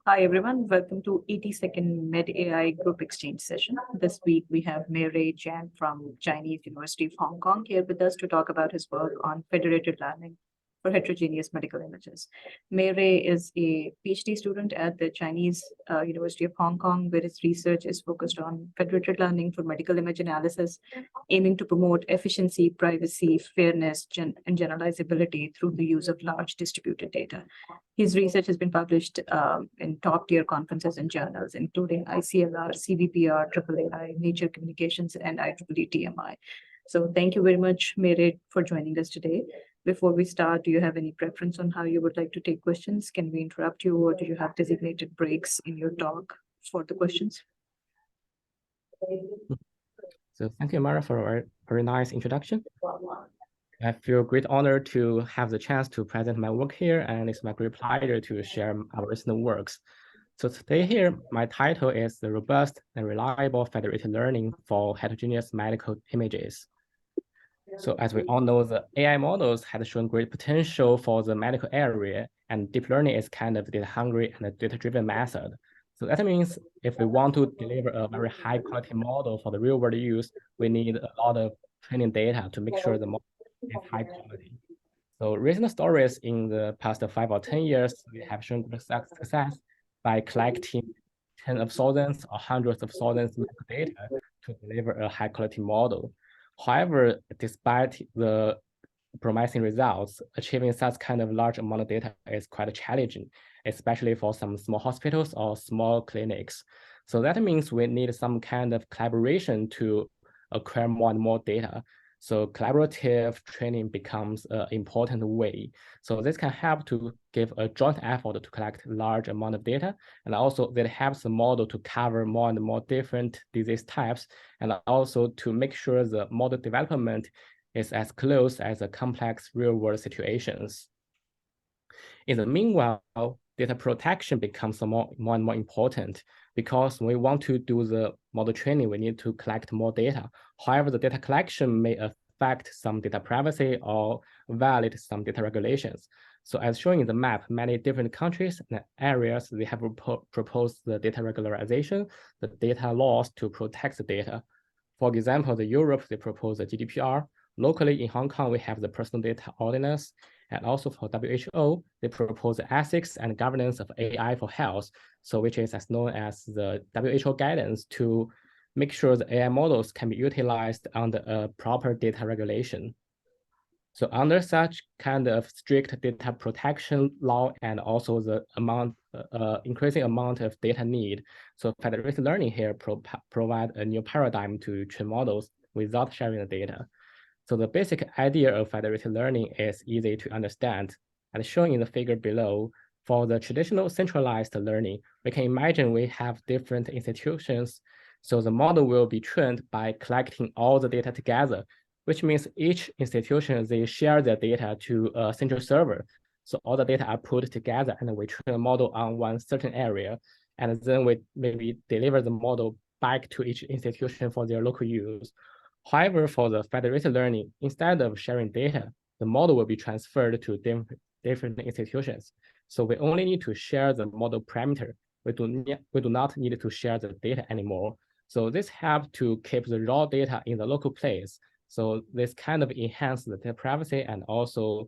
Hi, everyone. Welcome to 82nd MedAI Group Exchange session. This week, we have Meirui Jiang from Chinese University of Hong Kong here with us to talk about his work on federated learning for heterogeneous medical images. Meirui is a PhD student at the Chinese University of Hong Kong, where his research is focused on federated learning for medical image analysis, aiming to promote efficiency, privacy, fairness, and generalizability through the use of large distributed data. His research has been published in top-tier conferences and journals, including ICLR, CVPR, AAAI, Nature Communications, and IEEE TMI. So thank you very much, Merit, for joining us today. Before we start, do you have any preference on how you would like to take questions? Can we interrupt you, or do you have designated breaks in your talk for the questions? So thank you, Mara, for a very nice introduction. I feel great honor to have the chance to present my work here, and it's my great pleasure to share our recent works. So today here, my title is The Robust and Reliable Federated Learning for Heterogeneous Medical Images. So as we all know, the AI models have shown great potential for the medical area, and deep learning is kind of data-hungry and a data-driven method. So that means if we want to deliver a very high-quality model for the real-world use, we need a lot of training data to make sure the model is high quality. So recent stories in the past 5 or 10 years, we have shown great success by collecting tens of thousands or hundreds of thousands of data to deliver a high-quality model. However, despite the promising results, achieving such kind of large amount of data is quite challenging, especially for some small hospitals or small clinics. So that means we need some kind of collaboration to acquire more and more data. So collaborative training becomes an important way. So this can help to give a joint effort to collect large amount of data, and also that helps the model to cover more and more different disease types, and also to make sure the model development is as close as the complex real-world situations. In the meanwhile, data protection becomes more and more important, because when we want to do the model training, we need to collect more data. However, the data collection may affect some data privacy or violate some data regulations. So as shown in the map, many different countries and areas, they have proposed the data regularization, the data laws to protect the data. For example, the Europe, they propose the GDPR. Locally in Hong Kong, we have the Personal Data Ordinance. And also for WHO, they propose the ethics and governance of AI for health, so which is as known as the WHO guidance to make sure the AI models can be utilized under a proper data regulation. So under such kind of strict data protection law and also the increasing amount of data need, so federated learning here provide a new paradigm to train models without sharing the data. So the basic idea of federated learning is easy to understand. As shown in the figure below, for the traditional centralized learning, we can imagine we have different institutions. So the model will be trained by collecting all the data together, which means each institution, they share their data to a central server. So all the data are put together and we train a model on one certain area. And then we maybe deliver the model back to each institution for their local use. However, for the federated learning, instead of sharing data, the model will be transferred to different institutions. So we only need to share the model parameter. We do not need to share the data anymore. So this helps to keep the raw data in the local place. So this kind of enhances the data privacy and also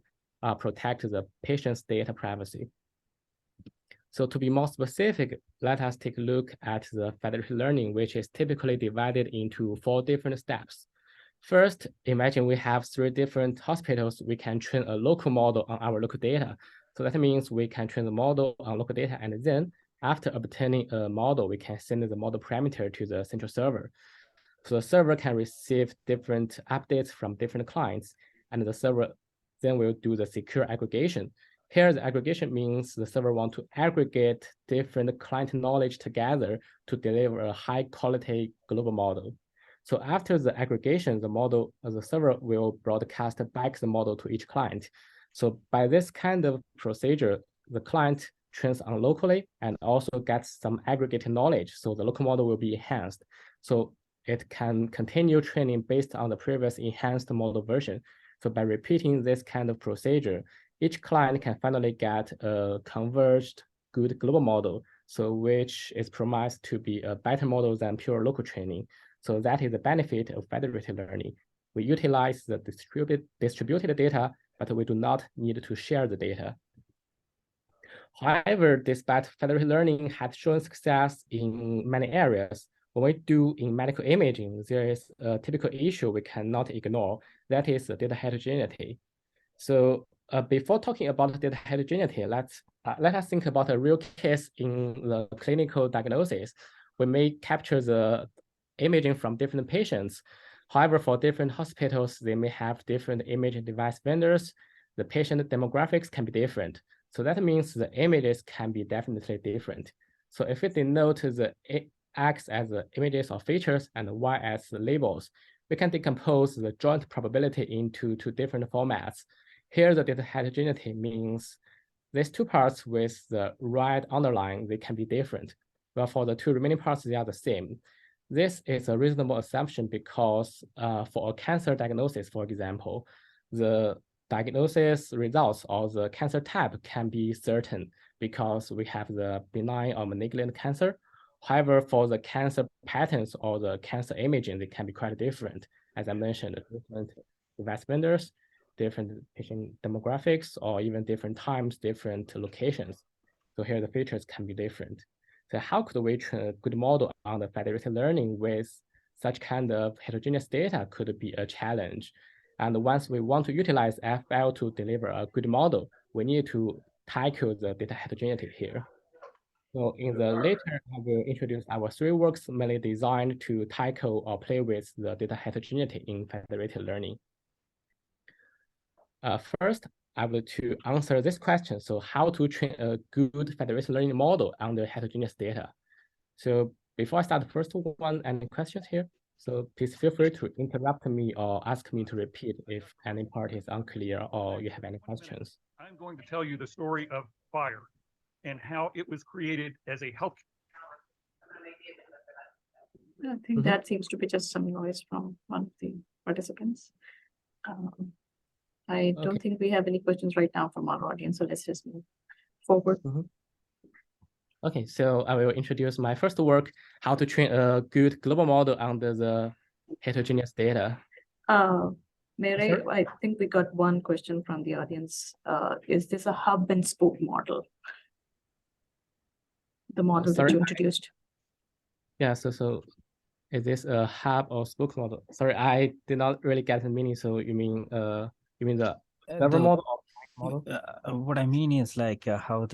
protect the patient's data privacy. So to be more specific, let us take a look at the federated learning, which is typically divided into 4 different steps. First, imagine we have 3 different hospitals. We can train a local model on our local data. So that means we can train the model on local data, and then after obtaining a model, we can send the model parameter to the central server. So the server can receive different updates from different clients, and the server then will do the secure aggregation. Here, the aggregation means the server wants to aggregate different client knowledge together to deliver a high-quality global model. So after the aggregation, the server will broadcast back the model to each client. So by this kind of procedure, the client trains on locally and also gets some aggregated knowledge. So the local model will be enhanced. So it can continue training based on the previous enhanced model version. So by repeating this kind of procedure, each client can finally get a converged good global model, so which is promised to be a better model than pure local training. So that is the benefit of federated learning. We utilize the distributed data, but we do not need to share the data. However, despite federated learning has shown success in many areas, when we do in medical imaging, there is a typical issue we cannot ignore, that is the data heterogeneity. So before talking about data heterogeneity, let us think about a real case in the clinical diagnosis. We may capture the imaging from different patients. However, for different hospitals, they may have different imaging device vendors. The patient demographics can be different. So that means the images can be definitely different. So if we denote the X as the images or features and Y as the labels, we can decompose the joint probability into two different formats. Here, the data heterogeneity means these two parts with the red underline, they can be different. Well, for the two remaining parts, they are the same. This is a reasonable assumption because for a cancer diagnosis, for example, the diagnosis results or the cancer type can be certain because we have the benign or malignant cancer. However, for the cancer patterns or the cancer imaging, they can be quite different. As I mentioned, different device vendors, different patient demographics, or even different times, different locations. So here the features can be different. So how could we train a good model on the federated learning with such kind of heterogeneous data could be a challenge. And once we want to utilize FL to deliver a good model, we need to tackle the data heterogeneity here. So in the later, I will introduce our three works mainly designed to tackle or play with the data heterogeneity in federated learning. First, I will to answer this question. So how to train a good federated learning model on the heterogeneous data. So before I start the first one, any questions here? So please feel free to interrupt me or ask me to repeat if any part is unclear or you have any questions. I'm going to tell you the story of fire and how it was created as a help. I think that seems to be just some noise from one of the participants. I don't think we have any questions right now from our audience, so let's just move forward. Okay, so I will introduce my first work, how to train a good global model under the heterogeneous data. Meirui, I think we got one question from the audience. Is this a hub and spoke model? The model that you introduced. Yeah, so is this a hub or spoke model? Sorry, I did not really get the meaning. So you mean the server model or model? What I mean is like how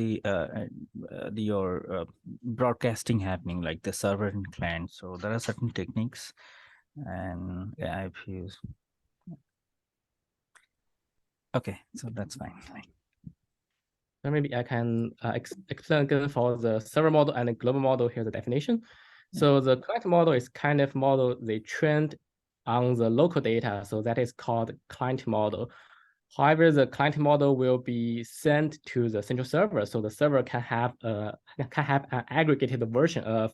your broadcasting happening, like the server and client. So there are certain techniques, and I've used. Okay, so that's fine. So maybe I can explain again for the server model and the global model. Here's the definition. So the client model is kind of model they trained on the local data. So that is called client model. However, the client model will be sent to the central server. So the server can have an aggregated version of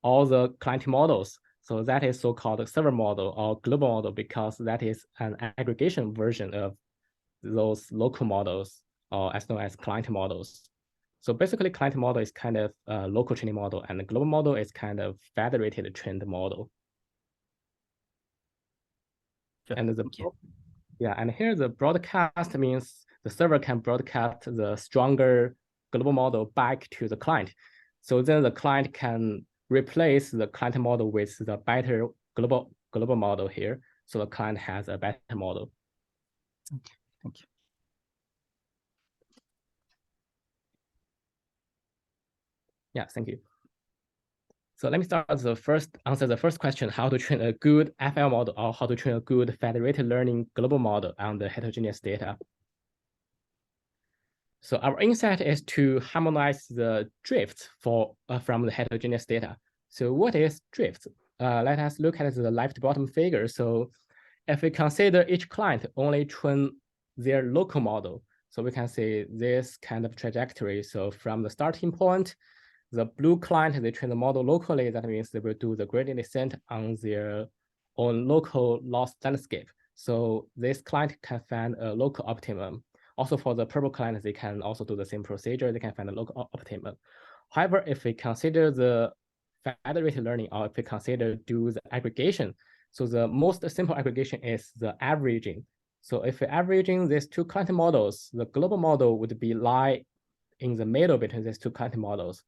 all the client models. So that is so-called server model or global model because that is an aggregation version of those local models or as known as client models. So basically, client model is kind of a local training model, and the global model is kind of federated trained model. Sure. And and here the broadcast means the server can broadcast the stronger global model back to the client. So then the client can replace the client model with the better global model here. So the client has a better model. Okay, thank you. Yeah, thank you. So let me start answer the first question, how to train a good FL model or how to train a good federated learning global model on the heterogeneous data. So our insight is to harmonize the drifts from the heterogeneous data. So what is drift? Let us look at the left bottom figure. So if we consider each client only train their local model, so we can see this kind of trajectory. So from the starting point, the blue client, they train the model locally. That means they will do the gradient descent on their own local loss landscape. So this client can find a local optimum. Also for the purple client, they can also do the same procedure. They can find the local optimum. However, if we consider the federated learning, or if we consider do the aggregation, so the most simple aggregation is the averaging. So if we're averaging these two content models, the global model would be lie in the middle between these two content models.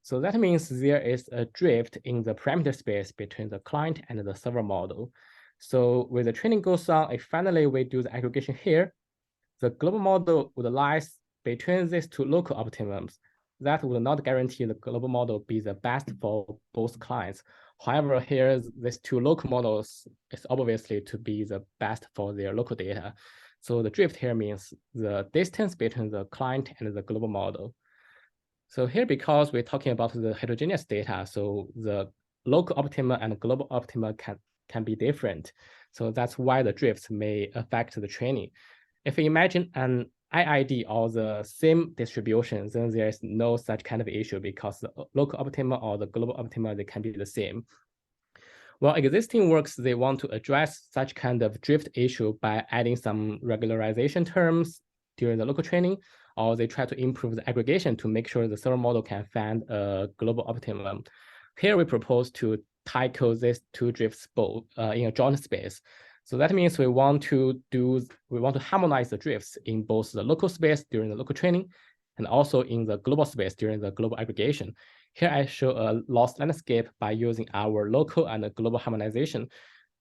So that means there is a drift in the parameter space between the client and the server model. So when the training goes on, if finally we do the aggregation here, the global model would lie between these two local optimums. That would not guarantee the global model be the best for both clients. However, here, these two local models is obviously to be the best for their local data. So the drift here means the distance between the client and the global model. So here, because we're talking about the heterogeneous data, so the local optima and global optima can be different. So that's why the drifts may affect the training. If you imagine an IID or the same distribution, then there is no such kind of issue because the local optima or the global optima, they can be the same. Well, existing works, they want to address such kind of drift issue by adding some regularization terms during the local training, or they try to improve the aggregation to make sure the server model can find a global optimum. Here we propose to tackle these two drifts both in a joint space. So that means we want to harmonize the drifts in both the local space during the local training and also in the global space during the global aggregation. Here I show a loss landscape by using our local and global harmonization.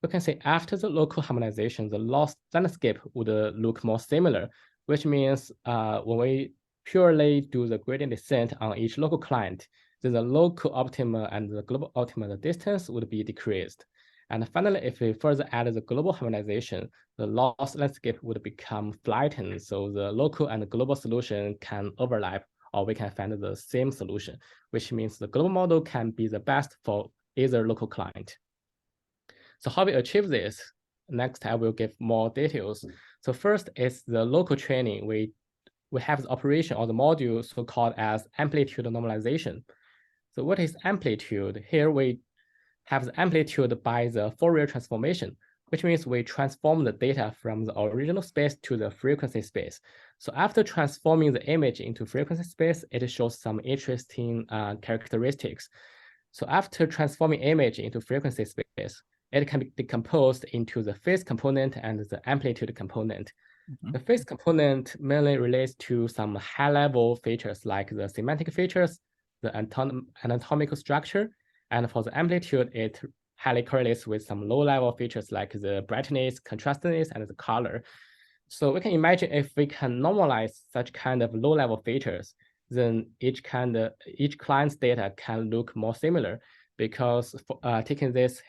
You can say after the local harmonization, the loss landscape would look more similar, which means when we purely do the gradient descent on each local client, then the local optima and the global optima, the distance would be decreased. And finally, if we further add the global harmonization, the loss landscape would become flattened. So the local and the global solution can overlap, or we can find the same solution, which means the global model can be the best for either local client. So how we achieve this? Next, I will give more details. So first is the local training. We have the operation or the module so-called as amplitude normalization. So what is amplitude? Here we have the amplitude by the Fourier transformation, which means we transform the data from the original space to the frequency space. So after transforming the image into frequency space, it shows some interesting characteristics. So after transforming image into frequency space, it can be decomposed into the phase component and the amplitude component. The phase component mainly relates to some high-level features like the semantic features, the anatomical structure, and for the amplitude, it highly correlates with some low-level features like the brightness, contrastness, and the color. So we can imagine if we can normalize such kind of low-level features, then each client's data can look more similar because taking this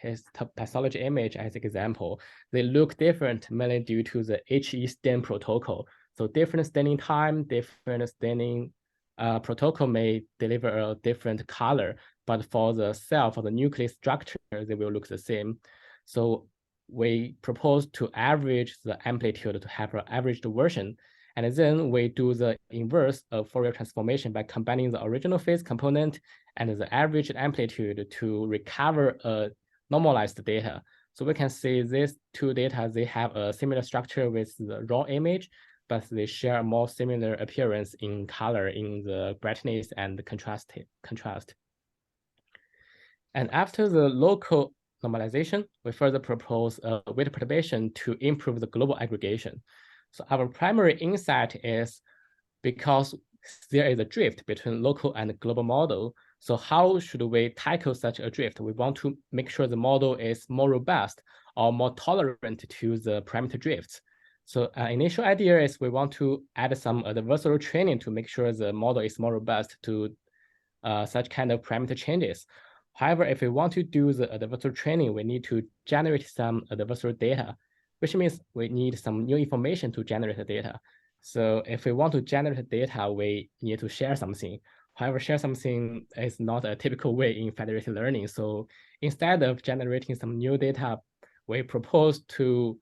pathology image as an example, they look different mainly due to the HE stain protocol. So different staining time, different staining protocol may deliver a different color, but for the cell, for the nucleus structure, they will look the same. So we propose to average the amplitude to have an averaged version. And then we do the inverse of Fourier transformation by combining the original phase component and the averaged amplitude to recover a normalized data. So we can see these two data, they have a similar structure with the raw image, but they share a more similar appearance in color, in the brightness and the contrast. And after the local normalization, we further propose a weight perturbation to improve the global aggregation. So our primary insight is because there is a drift between local and global model. So how should we tackle such a drift? We want to make sure the model is more robust or more tolerant to the parameter drifts. So initial idea is we want to add some adversarial training to make sure the model is more robust to such kind of parameter changes. However, if we want to do the adversarial training, we need to generate some adversarial data, which means we need some new information to generate the data. So if we want to generate data, we need to share something. However, share something is not a typical way in federated learning. So instead of generating some new data, we propose to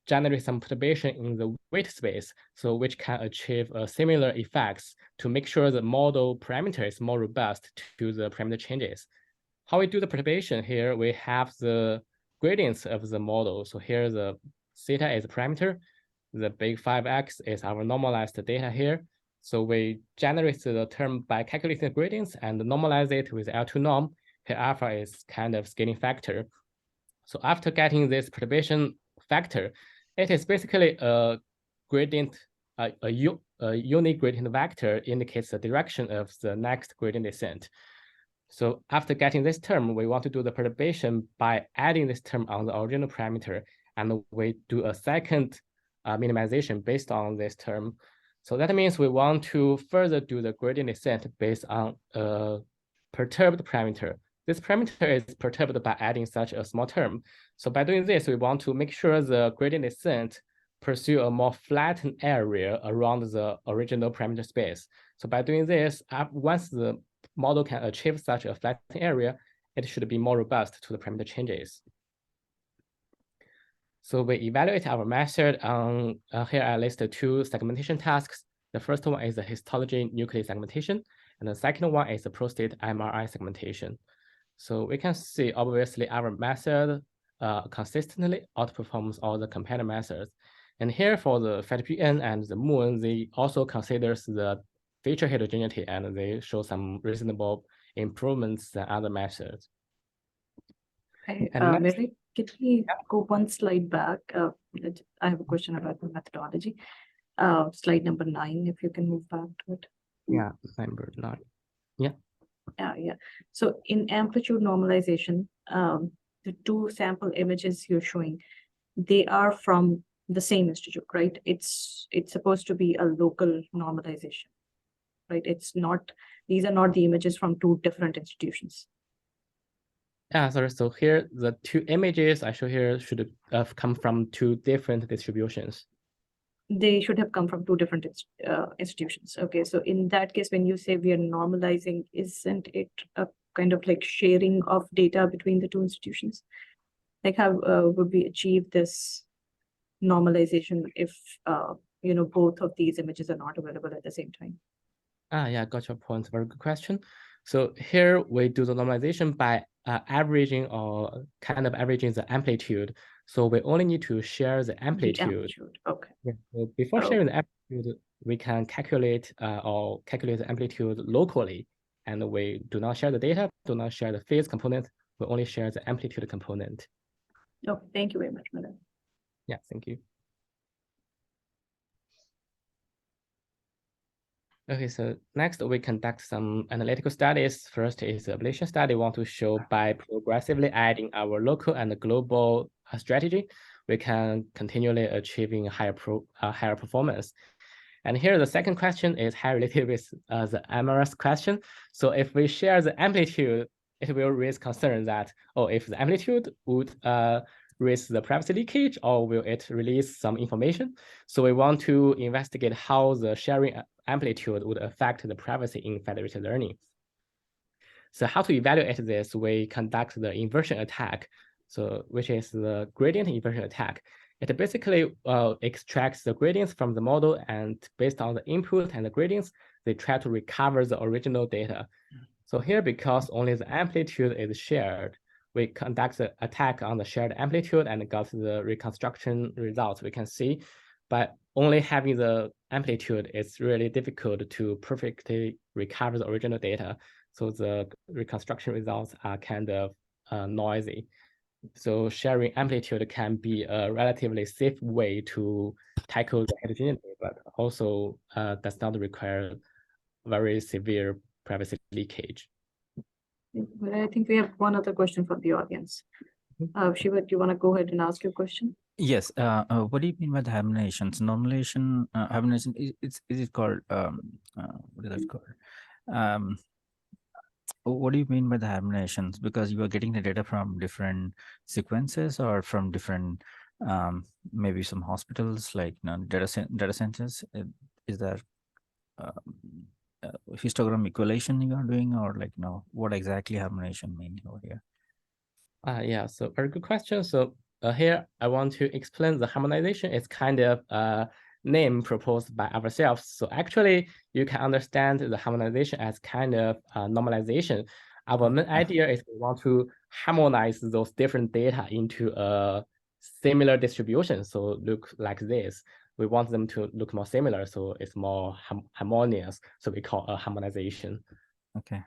generate some perturbation in the weight space, so which can achieve similar effects to make sure the model parameter is more robust to the parameter changes. How we do the perturbation here, we have the gradients of the model. So here the theta is a parameter. the big 5x is our normalized data here. So we generate the term by calculating the gradients and normalize it with L2 norm. Here alpha is kind of scaling factor. So after getting this perturbation factor, it is basically a gradient, a unique gradient vector indicates the direction of the next gradient descent. So after getting this term, we want to do the perturbation by adding this term on the original parameter, and we do a second minimization based on this term. So that means we want to further do the gradient descent based on a perturbed parameter. This parameter is perturbed by adding such a small term. So by doing this, we want to make sure the gradient descent pursue a more flattened area around the original parameter space. So by doing this, once the model can achieve such a flattened area, it should be more robust to the parameter changes. So we evaluate our method on, here I listed two segmentation tasks. The first one is the histology nucleus segmentation, and the second one is the prostate MRI segmentation. So we can see, obviously, our method consistently outperforms all the competitor methods. And here for the FETPN and the MOON, they also considers the feature heterogeneity, and they show some reasonable improvements than other methods. Hey, And Meirui, can we go one slide back? I have a question about the methodology. Slide number 9, if you can move back to it. Yeah, number 9. Yeah. Yeah. So in amplitude normalization, the two sample images you're showing, they are from the same institute, right? It's supposed to be a local normalization, right? It's not, these are not the images from two different institutions. Yeah, sorry. So here, the two images I show here should have come from two different distributions. They should have come from two different institutions. Okay, so in that case, when you say we are normalizing, isn't it a kind of like sharing of data between the two institutions? Like how would we achieve this normalization if both of these images are not available at the same time? Yeah, got your point. Very good question. So here we do the normalization by averaging or kind of averaging the amplitude. So we only need to share the amplitude. Okay. Yeah. So before sharing the amplitude, we can calculate the amplitude locally, and we do not share the data, do not share the phase component. We only share the amplitude component. Oh, thank you very much, Madam. Yeah, thank you. Okay, so next we conduct some analytical studies. First is the ablation study. We want to show by progressively adding our local and global strategy, we can continually achieving higher performance. And here the second question is highly related with the MRS question. So if we share the amplitude, it will raise concern that, oh, if the amplitude would raise the privacy leakage, or will it release some information? So we want to investigate how the sharing amplitude would affect the privacy in federated learning. So how to evaluate this? We conduct the inversion attack, so which is the gradient inversion attack. It basically extracts the gradients from the model, and based on the input and the gradients, they try to recover the original data. So here, because only the amplitude is shared, we conduct the attack on the shared amplitude and got the reconstruction results. We can see, but only having the amplitude, it's really difficult to perfectly recover the original data. So the reconstruction results are kind of noisy. So sharing amplitude can be a relatively safe way to tackle the heterogeneity, but also does not require very severe privacy leakage. I think we have one other question from the audience. Shiva, do you want to go ahead and ask your question? Yes. What do you mean by the harmonization? Normalization, harmonization. Is it called? What is that called? What do you mean by the harmonizations? Because you are getting the data from different sequences or from different, maybe some hospitals, like data centers. Is there histogram equation you are doing, or like what exactly harmonization mean over here? Yeah, so very good question. So here I want to explain the harmonization is kind of a name proposed by ourselves. So actually you can understand the harmonization as kind of normalization. Our main idea is we want to harmonize those different data into a similar distribution. So look like this. we want them to look more similar, so it's more harmonious. So we call a harmonization. Okay.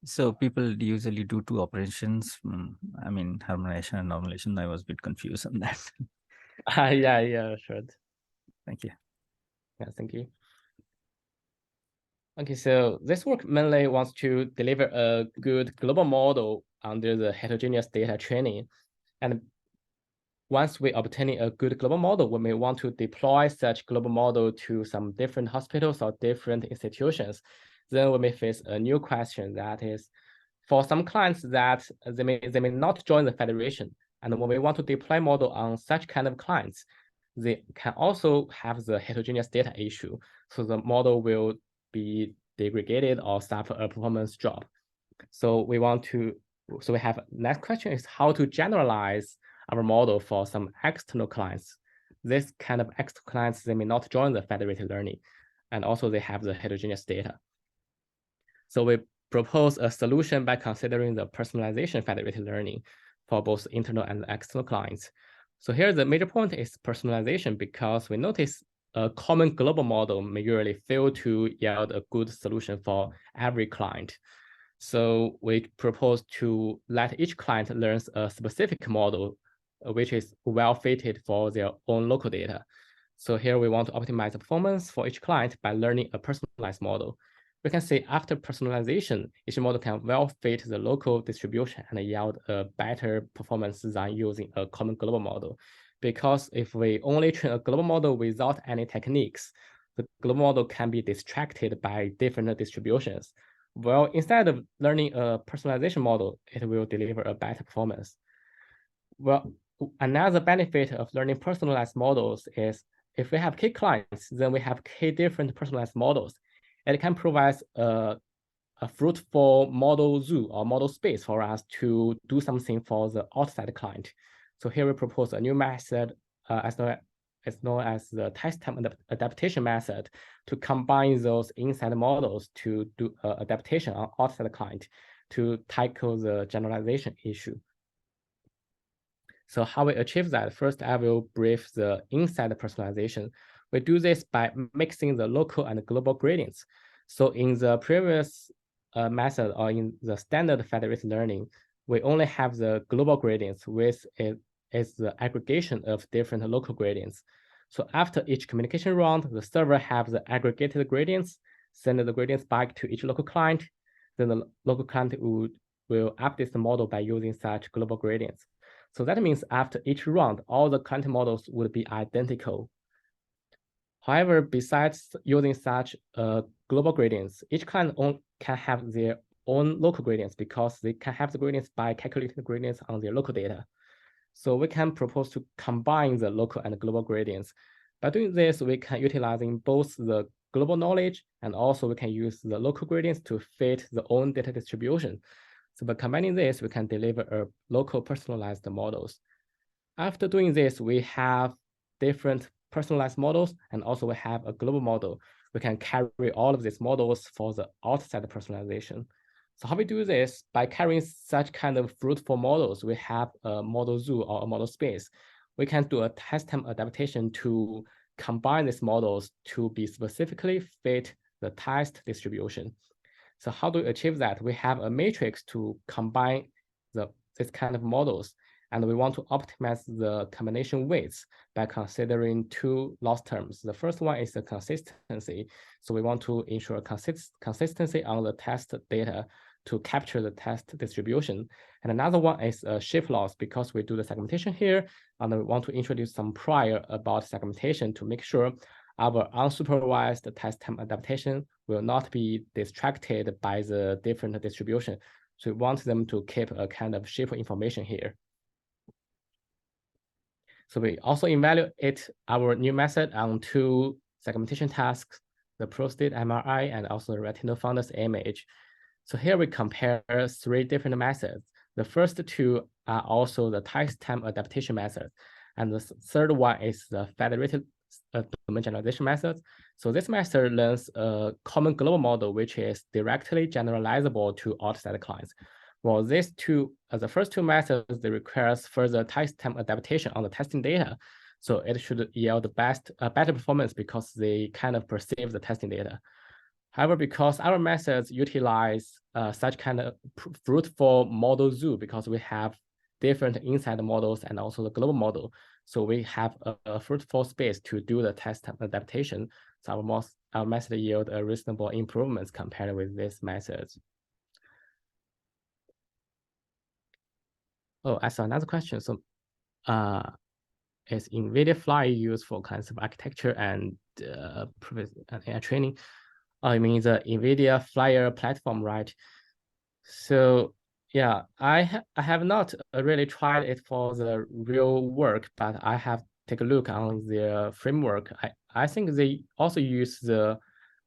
So people usually do two operations. I mean, harmonization and normalization. I was a bit confused on that. Yeah, sure. Thank you. Yeah, thank you. Okay, so this work mainly wants to deliver a good global model under the heterogeneous data training. And once we obtain a good global model, we may want to deploy such global model to some different hospitals or different institutions. Then we may face a new question, that is, for some clients that they may not join the federation. And when we want to deploy model on such kind of clients, they can also have the heterogeneous data issue. So the model will be degraded or suffer a performance drop. So we have next question is how to generalize our model for some external clients. This kind of external clients, they may not join the federated learning, and also they have the heterogeneous data. So we propose a solution by considering the personalization federated learning for both internal and external clients. So here the major point is personalization, because we notice a common global model may usually fail to yield a good solution for every client. So we propose to let each client learn a specific model, which is well fitted for their own local data. So here we want to optimize the performance for each client by learning a personalized model. We can say after personalization, each model can well fit the local distribution and yield a better performance than using a common global model. Because if we only train a global model without any techniques, the global model can be distracted by different distributions. Well, instead of learning a personalization model, it will deliver a better performance. Well, another benefit of learning personalized models is if we have key clients, then we have key different personalized models. It can provide a fruitful model zoo or model space for us to do something for the outside client. So here we propose a new method as known as the test time adaptation method to combine those inside models to do adaptation on outside client to tackle the generalization issue. So how we achieve that? First, I will brief the inside personalization. We do this by mixing the local and global gradients. So in the previous method or in the standard federated learning, we only have the global gradients, which is the aggregation of different local gradients. So after each communication round, the server have the aggregated gradients, send the gradients back to each local client. Then the local client will update the model by using such global gradients. So that means after each round, all the client models would be identical. However, besides using such global gradients, each client can have their own local gradients because they can have the gradients by calculating the gradients on their local data. So we can propose to combine the local and global gradients. By doing this, we can utilizing both the global knowledge and also we can use the local gradients to fit the own data distribution. So by combining this, we can deliver a local personalized models. After doing this, we have different personalized models, and also we have a global model. We can carry all of these models for the outside personalization. So how we do this? By carrying such kind of fruitful models, we have a model zoo or a model space. We can do a test time adaptation to combine these models to be specifically fit the test distribution. So how do we achieve that? We have a matrix to combine this kind of models, and we want to optimize the combination weights by considering two loss terms. The first one is the consistency. So we want to ensure consistency on the test data to capture the test distribution. And another one is a shift loss, because we do the segmentation here, and we want to introduce some prior about segmentation to make sure our unsupervised test time adaptation will not be distracted by the different distribution. So we want them to keep a kind of shape information here. So we also evaluate our new method on two segmentation tasks, the prostate MRI and also the retinal fundus image. So here we compare three different methods. The first two are also the test time adaptation method. And the third one is the federated domain generalization method. So this method learns a common global model, which is directly generalizable to outside clients. Well, these two, the first two methods, they requires further test time adaptation on the testing data. So it should yield the better performance because they kind of perceive the testing data. However, because our methods utilize such kind of fruitful model zoo, because we have different inside models and also the global model, so we have a fruitful space to do the test adaptation. So our method yield a reasonable improvements compared with these methods. Oh, I saw another question. So, is NVIDIA Fly used for kinds of architecture and AI training? I mean the NVIDIA Flyer platform, right? So yeah, I have not really tried it for the real work, but I have take a look on their framework. I think they also use the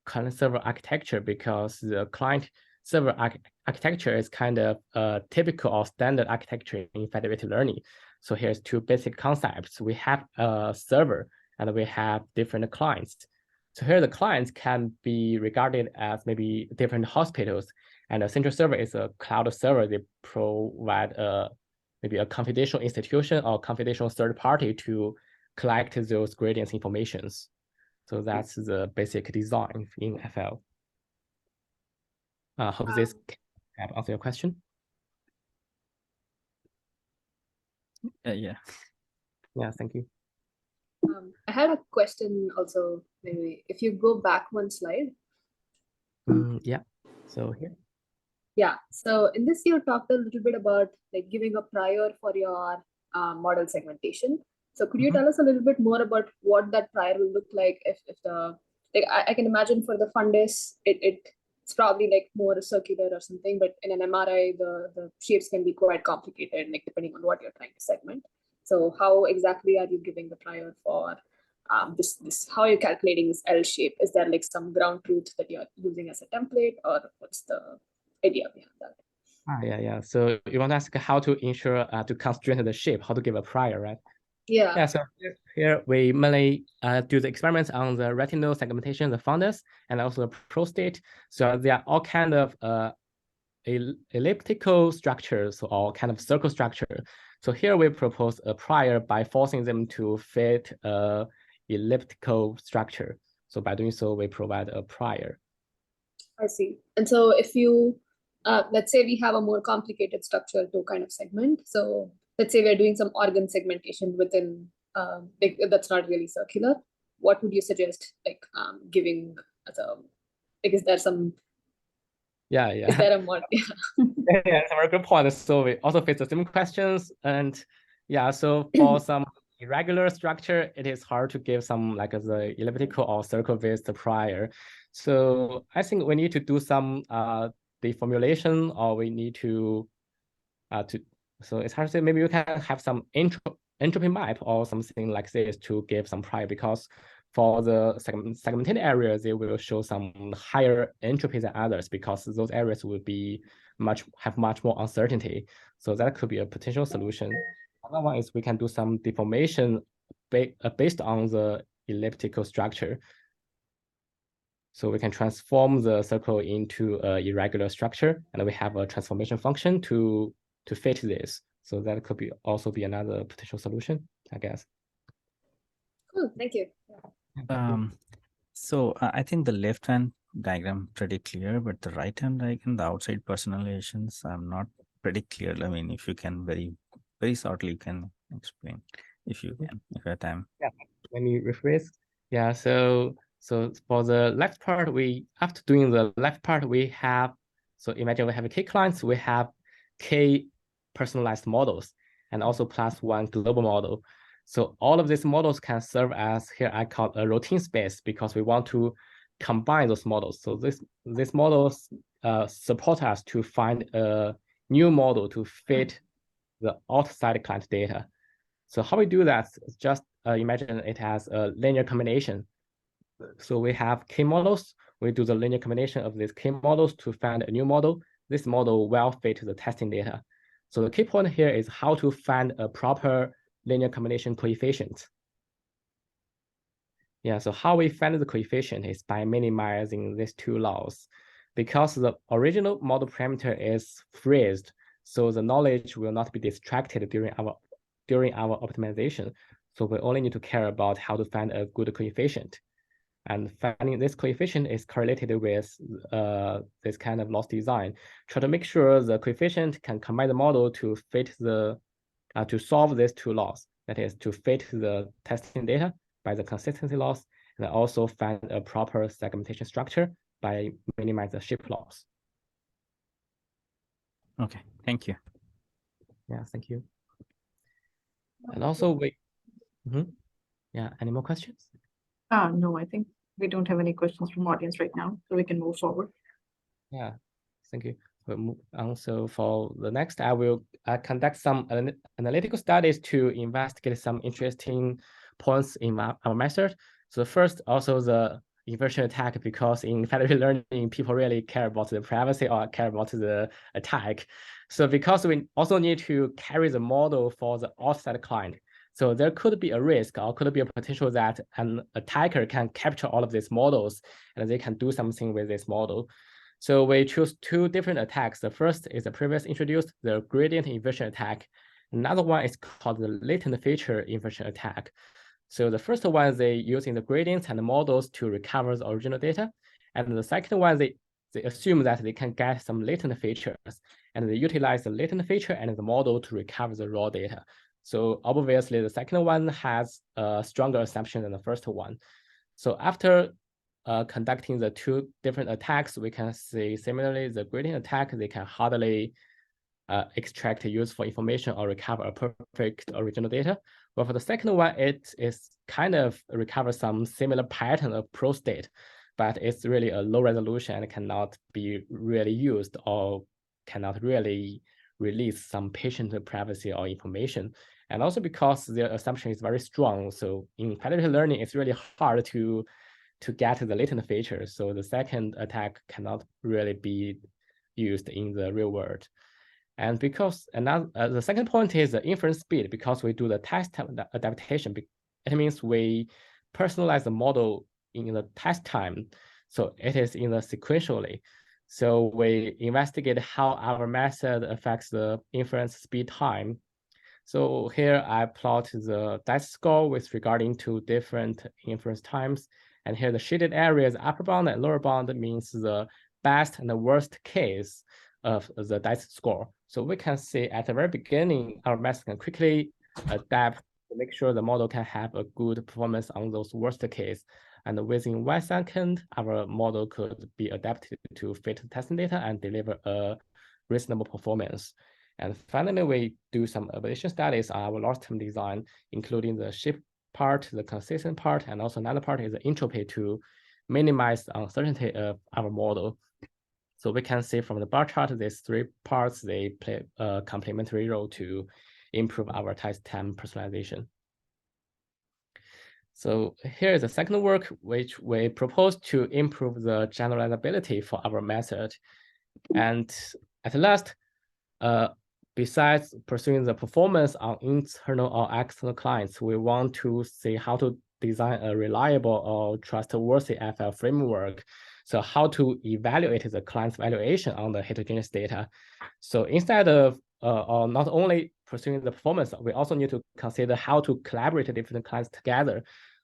client server architecture because the client server architecture is kind of typical of standard architecture in federated learning. So here's two basic concepts. We have a server and we have different clients. So here the clients can be regarded as maybe different hospitals, and a central server is a cloud server. They provide maybe a confidential institution or confidential third party to collect those gradients informations. So that's the basic design in FL. Hope this can answer your question. Yeah. Yeah, thank you. I had a question also, maybe if you go back one slide. Yeah, so here. Yeah, so in this you talked a little bit about like giving a prior for your model segmentation. So could you tell us a little bit more about what that prior will look like if the, like I can imagine for the fundus, it's probably like more circular or something, but in an MRI, the shapes can be quite complicated, like depending on what you're trying to segment. So how exactly are you giving the prior for this, how are you calculating this L shape? Is there like some ground truth that you're using as a template, or what's the idea behind that? Yeah. So you want to ask how to ensure to constrain the shape, how to give a prior, right? Yeah. Yeah, so here we mainly do the experiments on the retinal segmentation, the fundus, and also the prostate. So they are all kind of elliptical structures or kind of circle structure. So here we propose a prior by forcing them to fit a elliptical structure. So by doing so, we provide a prior. I see. And so if you, let's say we have a more complicated structure to kind of segment. So let's say we're doing some organ segmentation within, like, that's not really circular. What would you suggest, like giving as a, like, is there some, yeah. Is there a more, yeah, it's a very good point. So we also face the same questions. And yeah, so for some irregular structure, it is hard to give some like the elliptical or circle with the prior. So I think we need to do some deformulation, or we need to so it's hard to say, maybe we can have some entropy map or something like this to give some prior, because for the segmented areas, they will show some higher entropy than others because those areas will be have much more uncertainty. So that could be a potential solution. Another one is we can do some deformation based on the elliptical structure. So we can transform the circle into an irregular structure, and we have a transformation function to fit this. So that could be also be another potential solution, I guess. Cool, thank you. So I think the left-hand diagram pretty clear, but the right-hand diagram, the outside personalizations, I'm not pretty clear. I mean, if you can very shortly, you can explain if you can, if you have time. Yeah, let me rephrase. Yeah, so for the left part, after doing the left part, we have, so imagine we have K clients, we have K personalized models, and also plus one global model. So all of these models can serve as, here I call a routine space, because we want to combine those models. So these models support us to find a new model to fit the outside client data. So how we do that is just imagine it has a linear combination. So we have K models. We do the linear combination of these K models to find a new model. This model will fit the testing data. So the key point here is how to find a proper linear combination coefficient. Yeah, so how we find the coefficient is by minimizing these two laws. Because the original model parameter is freezed, so the knowledge will not be distracted during our optimization. So we only need to care about how to find a good coefficient. And finding this coefficient is correlated with this kind of loss design. Try to make sure the coefficient can combine the model to fit the to solve these two laws. That is, to fit the testing data by the consistency loss, and also find a proper segmentation structure by minimize the shift loss. Okay, thank you. Yeah, thank you. And also yeah, any more questions? No, I think we don't have any questions from audience right now, so we can move forward. Yeah, thank you. We'll move on. So for the next, I will conduct some analytical studies to investigate some interesting points in our method. So first, also the inversion attack, because in federated learning, people really care about the privacy or care about the attack. So because we also need to carry the model for the offset client. So there could be a risk or could be a potential that an attacker can capture all of these models and they can do something with this model. So we choose two different attacks. The first is the previous introduced, the gradient inversion attack. Another one is called the latent feature inversion attack. So the first one, they using the gradients and the models to recover the original data. And the second one, they assume that they can get some latent features and they utilize the latent feature and the model to recover the raw data. So obviously the second one has a stronger assumption than the first one. So after conducting the two different attacks, we can see similarly the gradient attack, they can hardly extract useful information or recover a perfect original data. But for the second one, it is kind of recover some similar pattern of pro state, but it's really a low resolution and cannot be really used or cannot really release some patient privacy or information. And also because their assumption is very strong. So in federated learning, it's really hard to get the latent features. So the second attack cannot really be used in the real world. And because another, the second point is the inference speed, because we do the test adaptation, it means we personalize the model in the test time. So it is in the sequentially. So we investigate how our method affects the inference speed time. So here I plot the dice score with regarding to different inference times. And here the shaded areas, upper bound and lower bound, means the best and the worst case of the dice score. So we can see at the very beginning, our method can quickly adapt to make sure the model can have a good performance on those worst case. And within 1 second, our model could be adapted to fit the testing data and deliver a reasonable performance. And finally, we do some evaluation studies on our loss-term design, including the shift part, the consistent part, and also another part is the entropy to minimize the uncertainty of our model. So we can see from the bar chart, these three parts, they play a complementary role to improve our test time personalization. So here is the second work, which we propose to improve the generalizability for our method. And at last, besides pursuing the performance on internal or external clients, we want to see how to design a reliable or trustworthy FL framework. So how to evaluate the client's valuation on the heterogeneous data. So instead of or not only pursuing the performance, we also need to consider how to collaborate different clients together.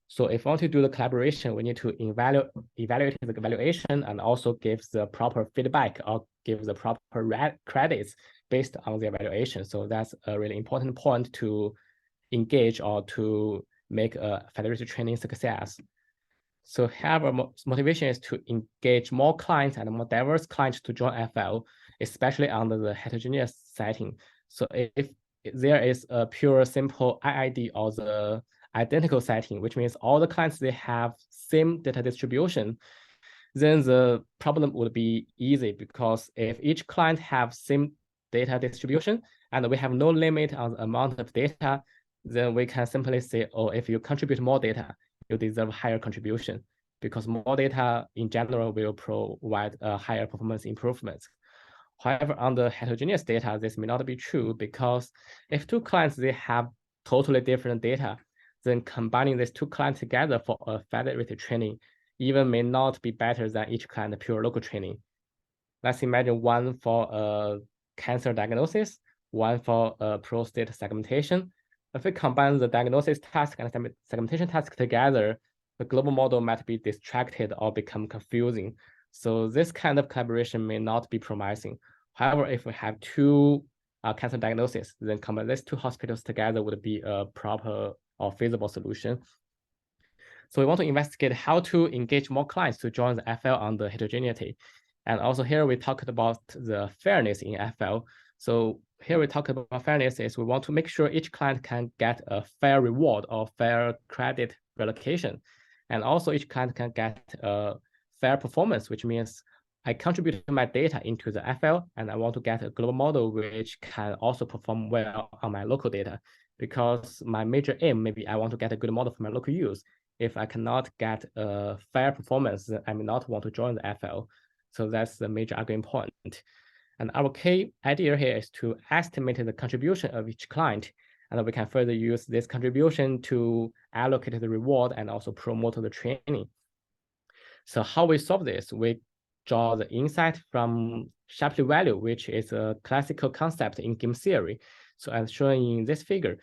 So if we want to do the collaboration, we need to evaluate the evaluation and also give the proper feedback or give the proper credits based on the evaluation. So that's a really important point to engage or to make a federated training success. So our motivation is to engage more clients and more diverse clients to join FL, especially under the heterogeneous setting. So if there is a pure simple IID or the identical setting, which means all the clients, they have same data distribution, then the problem would be easy, because if each client have same data distribution and we have no limit on the amount of data, then we can simply say, oh, if you contribute more data, you deserve higher contribution, because more data in general will provide higher performance improvements. However, on the heterogeneous data, this may not be true, because if two clients, they have totally different data, then combining these two clients together for a federated training even may not be better than each client pure local training. Let's imagine one for a cancer diagnosis, one for a prostate segmentation, if we combine the diagnosis task and segmentation task together, the global model might be distracted or become confusing. So this kind of collaboration may not be promising. However, if we have two cancer diagnoses, then combine these two hospitals together would be a proper or feasible solution. So we want to investigate how to engage more clients to join the FL on the heterogeneity. And also here we talked about the fairness in FL. So here we talk about fairness is we want to make sure each client can get a fair reward or fair credit relocation. And also each client can get a fair performance, which means I contribute my data into the FL and I want to get a global model which can also perform well on my local data. Because my major aim, maybe I want to get a good model for my local use. If I cannot get a fair performance, then I may not want to join the FL. So that's the major argument point. And our key idea here is to estimate the contribution of each client, and we can further use this contribution to allocate the reward and also promote the training. So how we solve this? We draw the insight from Shapley value, which is a classical concept in game theory. So as shown in this figure,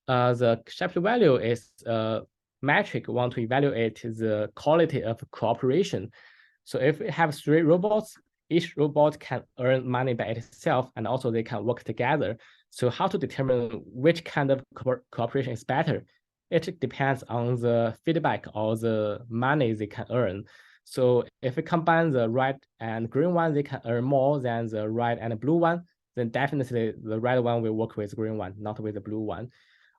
the Shapley value is a metric we want to evaluate the quality of cooperation. So if we have 3 robots, each robot can earn money by itself, and also they can work together. So how to determine which kind of cooperation is better? It depends on the feedback or the money they can earn. So if we combine the red and green one, they can earn more than the red and blue one, then definitely the red one will work with the green one, not with the blue one.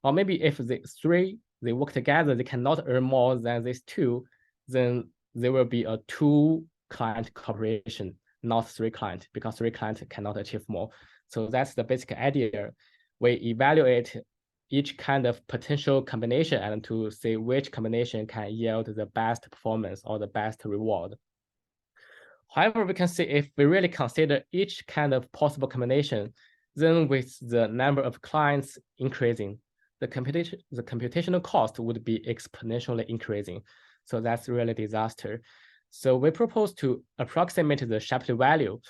Or maybe if the 3, they work together, they cannot earn more than these 2, then there will be a 2-client cooperation, not 3-client, because 3-client cannot achieve more. So that's the basic idea. We evaluate each kind of potential combination and to see which combination can yield the best performance or the best reward. However, we can see if we really consider each kind of possible combination, then with the number of clients increasing, the computational cost would be exponentially increasing. So that's really a disaster. So we propose to approximate the Shapley value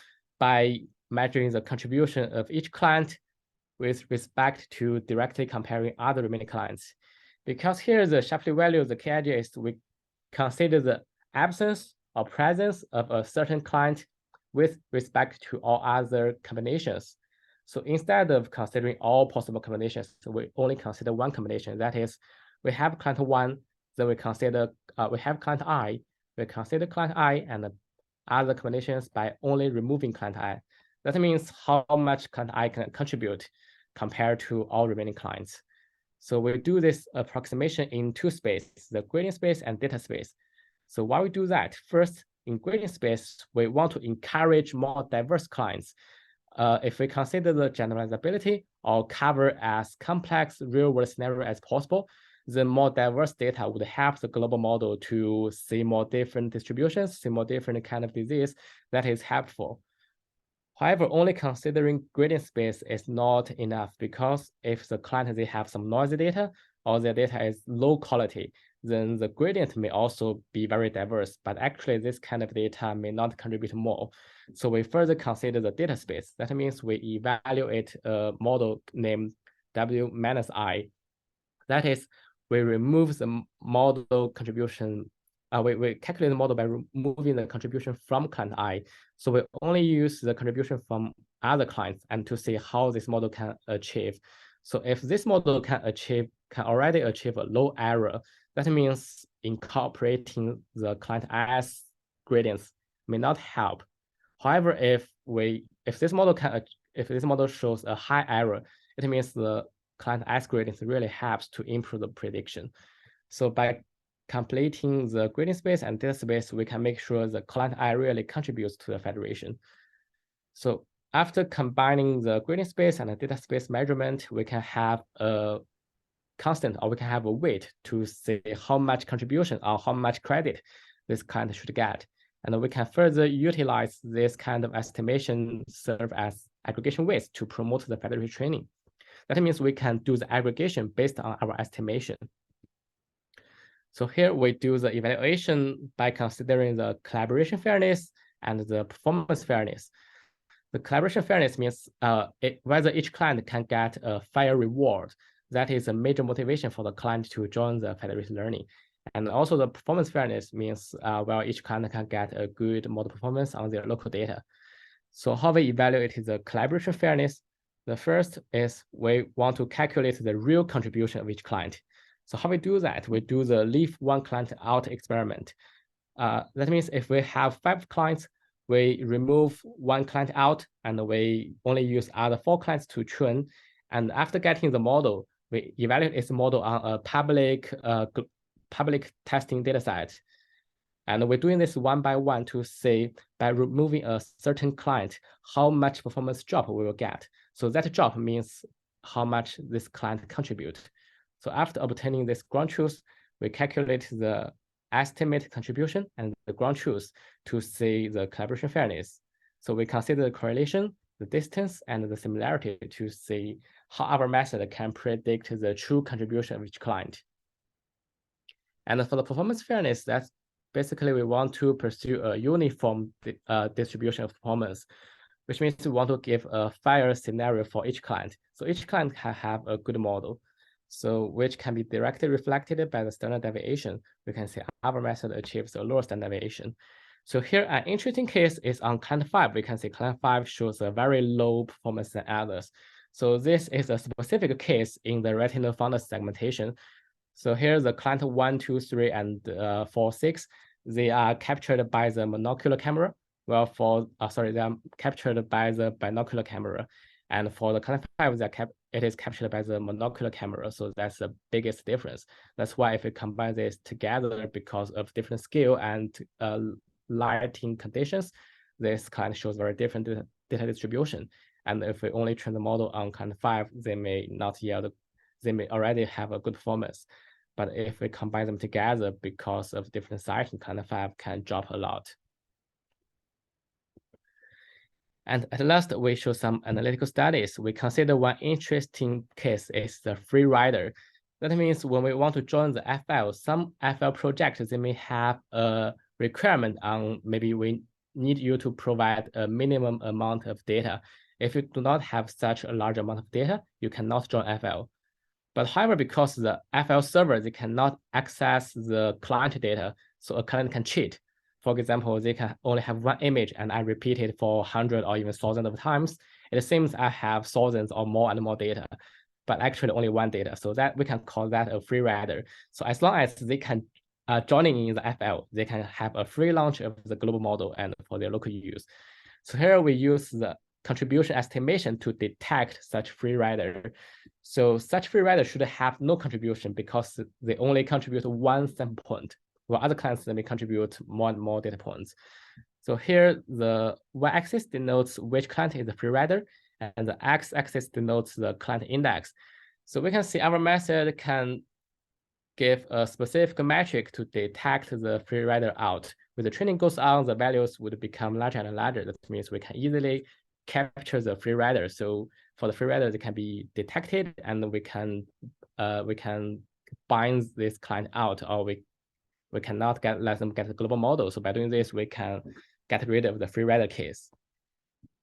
by measuring the contribution of each client with respect to directly comparing other remaining clients. Because here the Shapley value, the key idea is we consider the absence or presence of a certain client with respect to all other combinations. So instead of considering all possible combinations, we only consider one combination. That is, we have client 1, then we consider we have client I, we consider client I and other combinations by only removing client I. That means how much client I can contribute compared to all remaining clients. So we do this approximation in 2 spaces, the gradient space and data space. So why we do that? First, in gradient space, we want to encourage more diverse clients. If we consider the generalizability or cover as complex real-world scenario as possible, then more diverse data would help the global model to see more different distributions, see more different kind of disease that is helpful. However, only considering gradient space is not enough because if the client they have some noisy data or their data is low quality, then the gradient may also be very diverse, but actually this kind of data may not contribute more. So we further consider the data space. That means we evaluate a model named W-I. That is, we remove the model contribution. We calculate the model by removing the contribution from client I. So we only use the contribution from other clients and to see how this model can achieve. So if this model can already achieve a low error, that means incorporating the client I's gradients may not help. However, if this model shows a high error, it means the client I's gradients really helps to improve the prediction. So by completing the gradient space and data space, we can make sure the client I really contributes to the federation. So after combining the gradient space and the data space measurement, we can have a constant or we can have a weight to say how much contribution or how much credit this client should get. And we can further utilize this kind of estimation serve as aggregation weights to promote the federation training. That means we can do the aggregation based on our estimation. So here we do the evaluation by considering the collaboration fairness and the performance fairness. The collaboration fairness means whether each client can get a fair reward. that is a major motivation for the client to join the federated learning. And also the performance fairness means well, each client can get a good model performance on their local data. So how we evaluate the collaboration fairness? The first is we want to calculate the real contribution of each client. So how we do that? We do the leave one client out experiment. That means if we have 5 clients, we remove 1 client out and we only use other 4 clients to train. And after getting the model, we evaluate its model on a public testing data set. And we're doing this one by one to see by removing a certain client, how much performance drop we will get. So that drop means how much this client contribute. So after obtaining this ground truth, we calculate the estimate contribution and the ground truth to see the collaboration fairness. So we consider the correlation, the distance, and the similarity to see how our method can predict the true contribution of each client. And for the performance fairness, that's basically we want to pursue a uniform distribution of performance, which means we want to give a fair scenario for each client. So each client can have a good model, so which can be directly reflected by the standard deviation. We can say our method achieves a lower standard deviation. So here an interesting case is on client 5. We can say client 5 shows a very low performance than others. So this is a specific case in the retinal fundus segmentation. So here the client 1, 2, 3, and 4, 6, they are captured by the monocular camera. Well, they are captured by the binocular camera. And for the client 5, it is captured by the monocular camera. So that's the biggest difference. That's why if we combine this together because of different scale and lighting conditions, this client shows very different data distribution. And if we only train the model on client 5, they may not yield, they may already have a good performance. But if we combine them together because of different sizing, client 5 can drop a lot. And at last, we show some analytical studies. We consider one interesting case is the free rider. That means when we want to join the FL, some FL projects, they may have a requirement on maybe we need you to provide a minimum amount of data. If you do not have such a large amount of data, you cannot join FL. But however, because the FL server, they cannot access the client data, so a client can cheat. For example, they can only have 1 image and I repeat it for 100 or even 1,000 of times. It seems I have thousands or more and more data, but actually only 1 data. So that we can call that a free rider. So as long as they can joining in the FL, they can have a free launch of the global model and for their local use. So here we use the contribution estimation to detect such free rider. So such free rider should have no contribution because they only contribute 1 sample point, while other clients may contribute more and more data points. So here the y-axis denotes which client is the free rider, and the x-axis denotes the client index. So we can see our method can give a specific metric to detect the free rider out. When the training goes on, the values would become larger and larger. That means we can easily capture the free rider. So for the free rider, they can be detected, and we can bind this client out, or we cannot let them get the global model. So by doing this, we can get rid of the free rider case.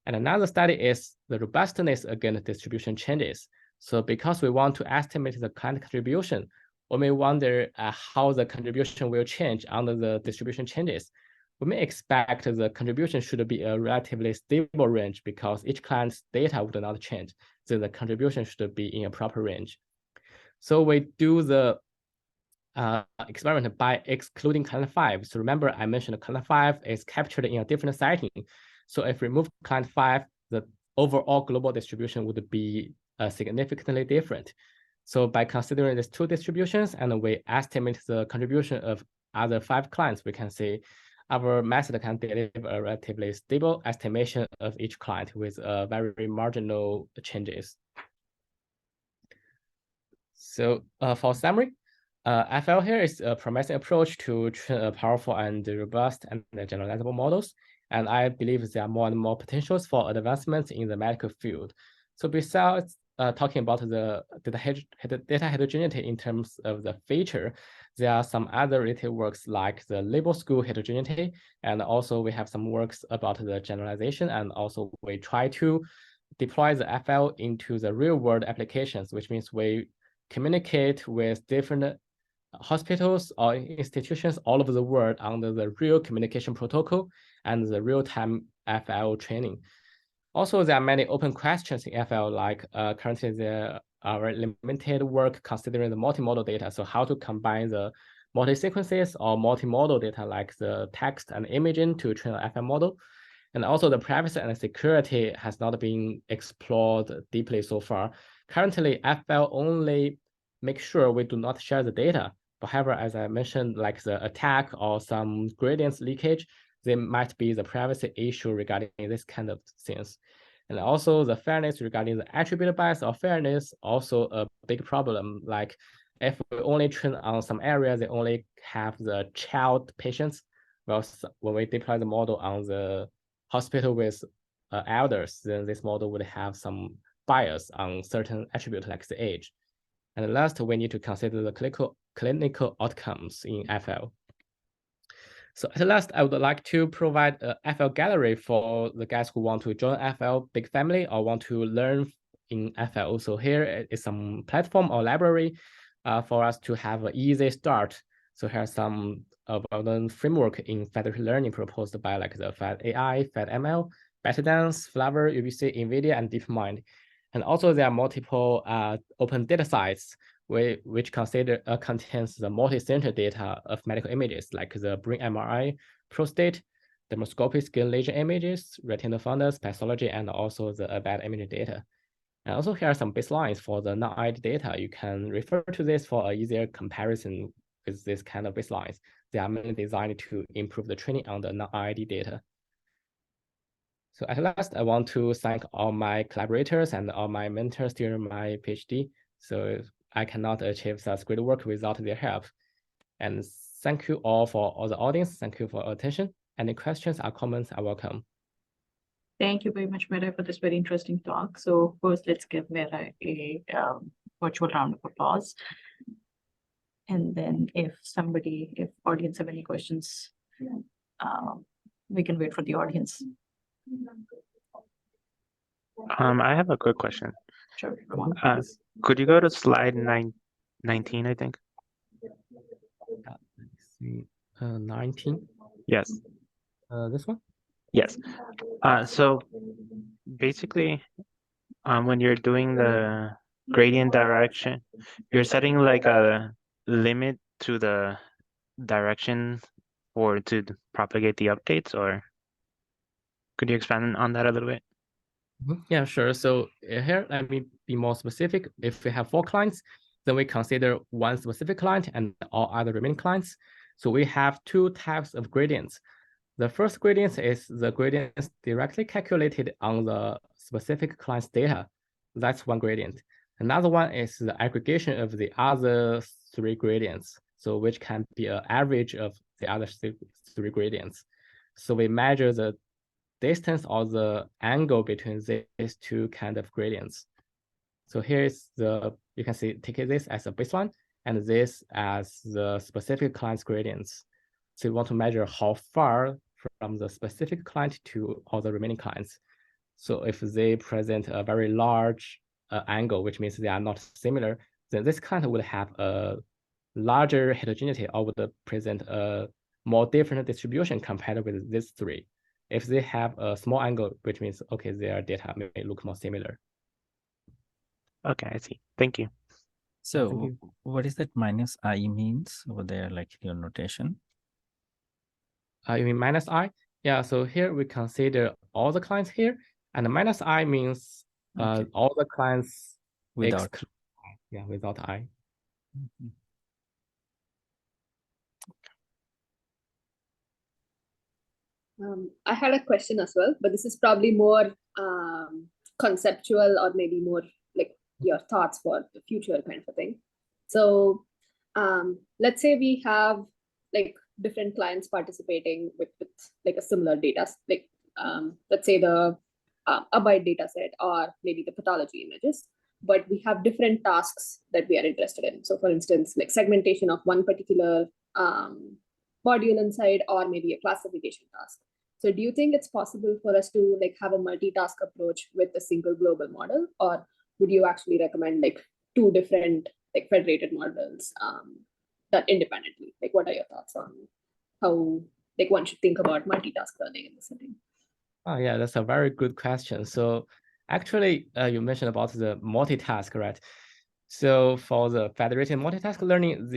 And another study is the robustness against distribution changes. So because we want to estimate the client contribution, we may wonder how the contribution will change under the distribution changes. We may expect the contribution should be a relatively stable range because each client's data would not change. So the contribution should be in a proper range. So we do the experiment by excluding client 5. So remember, I mentioned client 5 is captured in a different setting. So if we remove client 5, the overall global distribution would be significantly different. So by considering these 2 distributions and we estimate the contribution of other 5 clients, we can see our method can deliver a relatively stable estimation of each client with very marginal changes. So for summary, FL here is a promising approach to train a powerful and robust and generalizable models. And I believe there are more and more potentials for advancements in the medical field. So besides talking about the data heterogeneity in terms of the feature, there are some other related works like the label school heterogeneity, and also we have some works about the generalization, and also we try to deploy the FL into the real world applications, which means we communicate with different hospitals or institutions all over the world under the real communication protocol and the real-time FL training. Also, there are many open questions in FL, like currently there are limited work considering the multimodal data. So how to combine the multi-sequences or multimodal data like the text and imaging to train an FL model. And also the privacy and security has not been explored deeply so far. Currently, FL only make sure we do not share the data. However, as I mentioned, like the attack or some gradients leakage, there might be the privacy issue regarding this kind of things. And also the fairness regarding the attribute bias or fairness, also a big problem. Like if we only train on some area, they only have the child patients. Well, when we deploy the model on the hospital with elders, then this model would have some bias on certain attributes like the age. And last, we need to consider the clinical outcomes in FL. So at last, I would like to provide a FL gallery for the guys who want to join FL big family or want to learn in FL. So here is some platform or library for us to have an easy start. So here's some well-known framework in Federated Learning proposed by like the FedAI, FedML, ByteDance, Flavor, UBC, NVIDIA, and DeepMind. And also there are multiple open data sites which contains the multi-center data of medical images like the brain MRI, prostate, dermoscopy skin lesion images, retinal fundus, pathology, and also the bad imaging data. And also here are some baselines for the non-ID data. You can refer to this for an easier comparison with this kind of baselines. They are mainly designed to improve the training on the non-ID data. So at last, I want to thank all my collaborators and all my mentors during my PhD. So I cannot achieve such great work without their help. And thank you all for all the audience. Thank you for your attention. Any questions or comments are welcome. Thank you very much, Meirui, for this very interesting talk. So first, let's give Meirui a virtual round of applause. And then if audience have any questions, we can wait for the audience. I have a quick question. Sure. Could you go to slide 19, I think? Let's see, 19. Yes. This one? Yes. So basically, when you're doing the gradient direction, you're setting like a limit to the direction to propagate the updates, or could you expand on that a little bit? Yeah, sure. So here, let me be more specific. If we have 4 clients, then we consider one specific client and all other remaining clients. So we have 2 types of gradients. The first gradient is the gradients directly calculated on the specific client's data. That's one gradient. Another one is the aggregation of the other 3 gradients, so which can be an average of the other 3 gradients. So we measure the distance or the angle between these 2 kind of gradients. So here's you can see, take this as a baseline and this as the specific client's gradients. So you want to measure how far from the specific client to all the remaining clients. So if they present a very large angle, which means they are not similar, then this client would have a larger heterogeneity or would present a more different distribution compared with these 3. If they have a small angle, which means, okay, their data may look more similar. Okay, I see. Thank you. So what is that minus I means over there, like your notation? You mean minus I? Yeah, so here we consider all the clients here, and minus I means all the clients Without. Without I. I had a question as well, but this is probably more conceptual or maybe more like your thoughts for the future kind of a thing. So let's say we have like different clients participating with like a similar data, like let's say the abide data set or maybe the pathology images, but we have different tasks that we are interested in. So for instance, like segmentation of one particular module inside or maybe a classification task. So do you think it's possible for us to like have a multitask approach with a single global model, or would you actually recommend like 2 different like federated models done independently? Like, what are your thoughts on how like one should think about multitask learning in this setting? Oh, yeah, that's a very good question. So actually, you mentioned about the multitask, right? So for the federated multitask learning,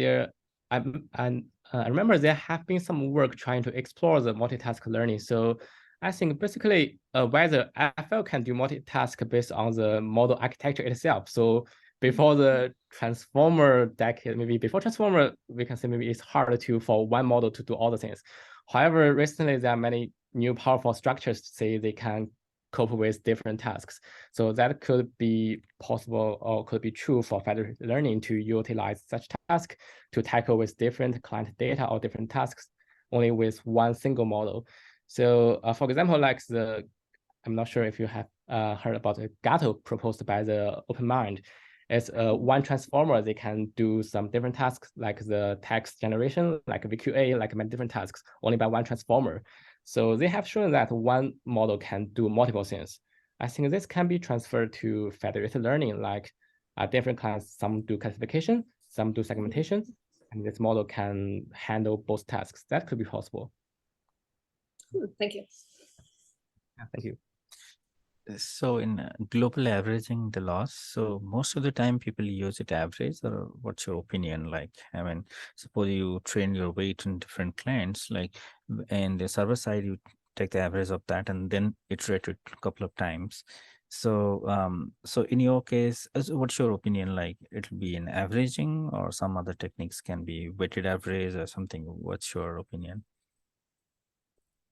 I remember there have been some work trying to explore the multitask learning. So I think basically whether FL can do multitask based on the model architecture itself. So before the transformer decade, maybe before transformer, we can say maybe it's harder for one model to do all the things. However, recently there are many new powerful structures to say they can cope with different tasks. So that could be possible or could be true for federated learning to utilize such tasks to tackle with different client data or different tasks only with one single model. So for example, like I'm not sure if you have heard about the Gato proposed by the OpenMind. It's one transformer, they can do some different tasks like the text generation, like VQA, like many different tasks, only by one transformer. So they have shown that one model can do multiple things. I think this can be transferred to federated learning, like different kinds, some do classification, some do segmentation, and this model can handle both tasks. That could be possible. Thank you. Yeah, thank you. So in global averaging the loss, so most of the time people use it average, or what's your opinion? Like, I mean, suppose you train your weight in different clients, like, and the server side, you take the average of that and then iterate it a couple of times. So, so in your case, what's your opinion? Like, it'll be an averaging, or some other techniques can be weighted average or something. What's your opinion?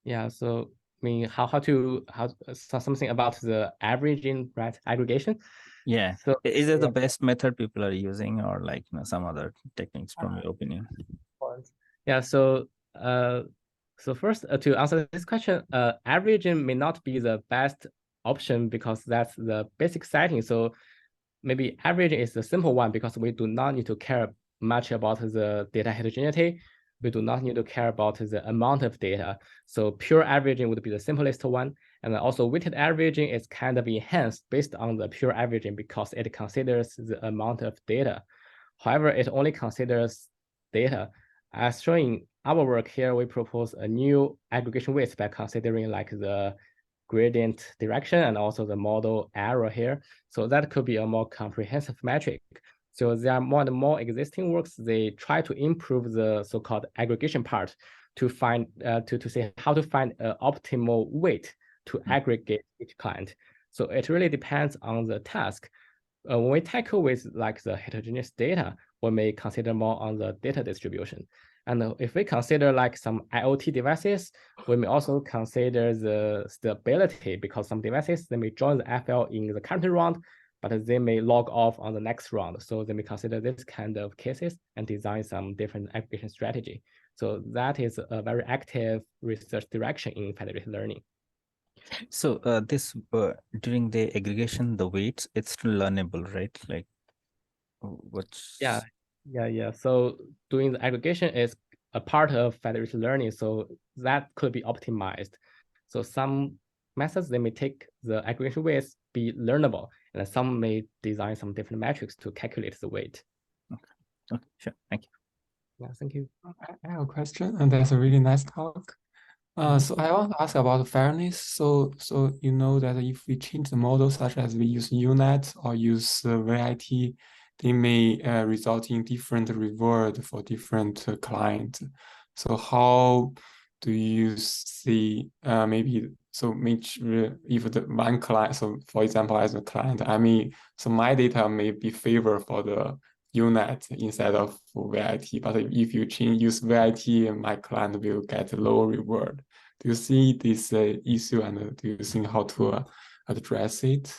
Yeah, so I mean, something about the averaging, right? Aggregation. Yeah. So Is it the yeah. best method people are using, or like, you know, some other techniques from your opinion? Yeah, so first to answer this question, averaging may not be the best option because that's the basic setting. So maybe averaging is the simple one because we do not need to care much about the data heterogeneity. We do not need to care about the amount of data. So pure averaging would be the simplest one. And then also weighted averaging is kind of enhanced based on the pure averaging because it considers the amount of data. However, it only considers data. As shown in our work here, we propose a new aggregation weight by considering like the gradient direction and also the model error here. So that could be a more comprehensive metric. So there are more and more existing works, they try to improve the so-called aggregation part to find, to say how to find an optimal weight to aggregate each client. So it really depends on the task. When we tackle with like the heterogeneous data, we may consider more on the data distribution. And if we consider like some IoT devices, we may also consider the stability because some devices, they may join the FL in the current round, but they may log off on the next round. So they may consider this kind of cases and design some different aggregation strategy. So that is a very active research direction in federated learning. So this during the aggregation, the weights, it's still learnable, right? Like, what's yeah. So doing the aggregation is a part of federated learning, so that could be optimized. So some methods, they may take the aggregation weights be learnable, and some may design some different metrics to calculate the weight. Okay, sure. Thank you. Yeah, thank you. I have a question, and that's a really nice talk. So I want to ask about fairness. So you know that if we change the model, such as we use UNet or use VIT, they may result in different reward for different clients. So how do you see maybe so if the one client, so for example, as a client, I mean, so my data may be favored for the UNet instead of VIT, but if you use VIT, my client will get low reward. Do you see this issue, and do you think how to address it?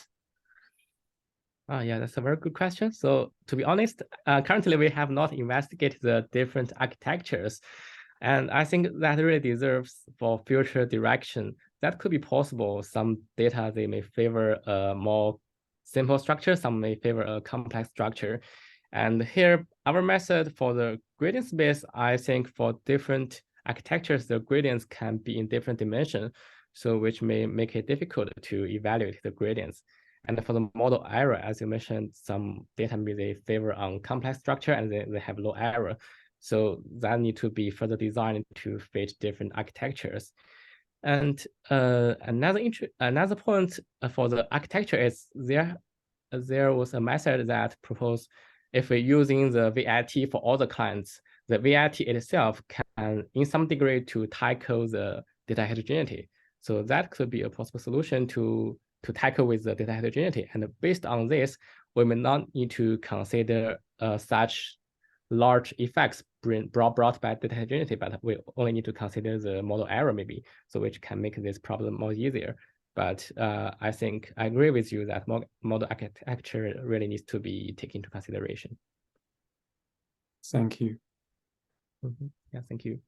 Yeah, that's a very good question. So to be honest, currently we have not investigated the different architectures. And I think that really deserves for future direction. That could be possible. Some data, they may favor a more simple structure, some may favor a complex structure. And here, our method for the gradient space, I think for different architectures, the gradients can be in different dimensions, so which may make it difficult to evaluate the gradients. And for the model error, as you mentioned, some data they favor on complex structure and they have low error. So that need to be further designed to fit different architectures. And another point for the architecture is there was a method that proposed if we're using the VIT for all the clients, the VIT itself can, in some degree, to tackle the data heterogeneity. So that could be a possible solution to tackle with the data heterogeneity. And based on this, we may not need to consider such large effects brought by data heterogeneity, but we only need to consider the model error maybe, so which can make this problem more easier. But I think I agree with you that model architecture really needs to be taken into consideration. Thank you. Yeah, thank you.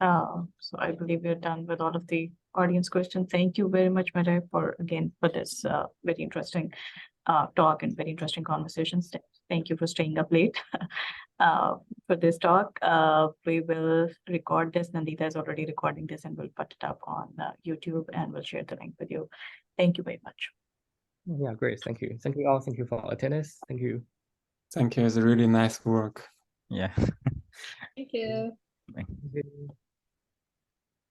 So I believe we're done with all of the audience questions. Thank you very much, Meirui, for this very interesting talk and very interesting conversations. Thank you for staying up late for this talk. We will record this. Nandita is already recording this and we'll put it up on YouTube and we'll share the link with you. Thank you very much. Yeah, great. Thank you. Thank you all. Thank you for attendance. Thank you. Thank you. It's really nice work. Yeah. Thank you. Thank you.